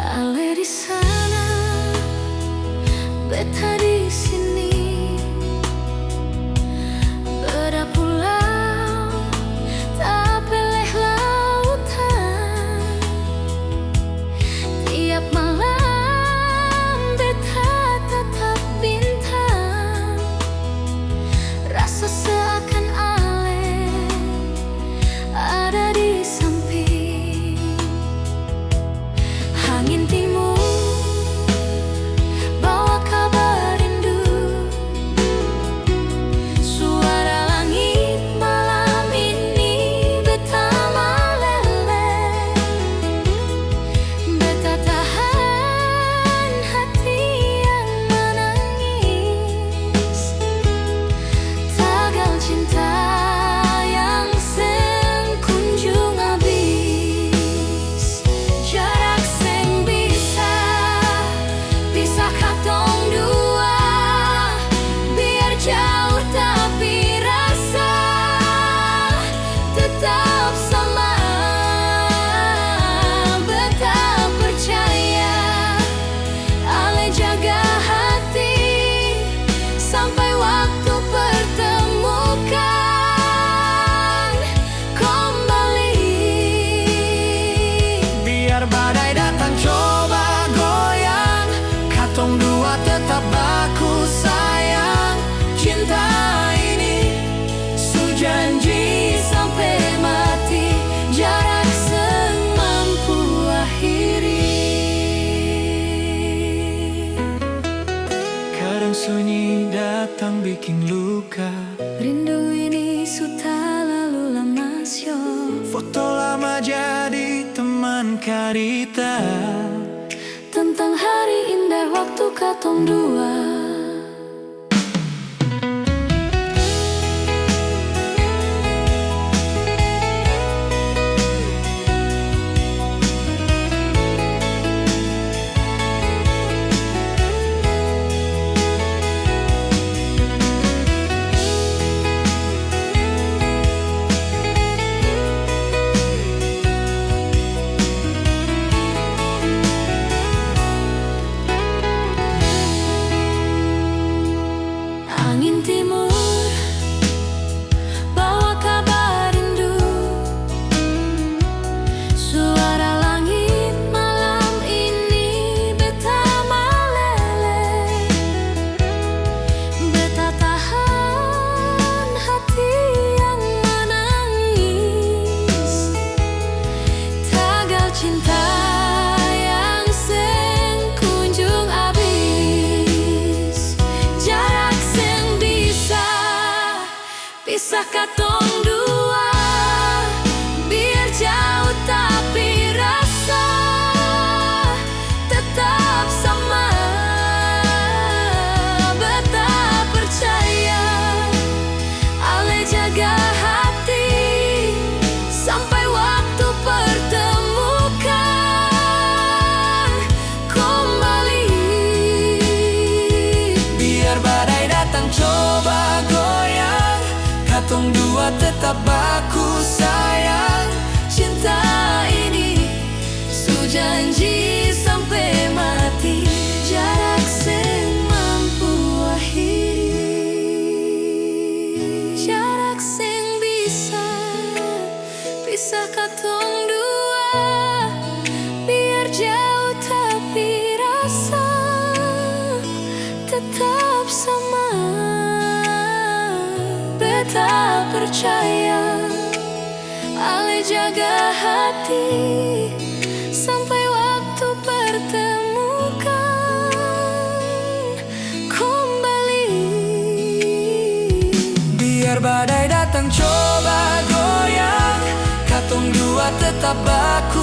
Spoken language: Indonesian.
Ale di sana, beta di sini. Beda pulau, tak pilih lautan. Tiap malam beta tatap bintang. Rasa seakan ale ada di samping. Angin timur bawa kabar rindu. Suara langit malam ini beta meleleh. Beta tahan hati yang menangis. Tagal cinta yang seng kunjung habis. Jarak seng bisa pisah katong dua. Biar jauh tapi rasa tetap sama. Beta percaya ale jaga hati sampai waktu pertemukan kembali. Biar badai datang coba goyang, katong dua tetap baku sayang. Cinta ini sujanji sampai mati. Jarak seng mampu akhiri. Kadang sunyi datang bikin luka. Rindu ini sudah lalu lama syo. Foto lama jadi teman karita. Tentang hari indah waktu katong dua. Angin timur bawa kabar rindu. Suara langit malam ini beta meleleh. Beta tahan hati yang menangis. Tagal cinta yang seng kunjung habis. Jarak seng bisa pisah katong dua. Biar jauh tapi rasa tetap sama. Beta percaya ale jaga hati sampai waktu pertemukan kembali. Biar badai datang coba goyang, katong dua tetap baku sayang. Cinta ini sujanji sampai mati. Jarak seng mampu akhiri. Jarak seng bisa pisah katong dua. Biar jauh tapi rasa tetap sama. Beta percaya ale jaga hati sampai waktu pertemukan kembali. Biar badai datang coba goyang, katong dua tetap baku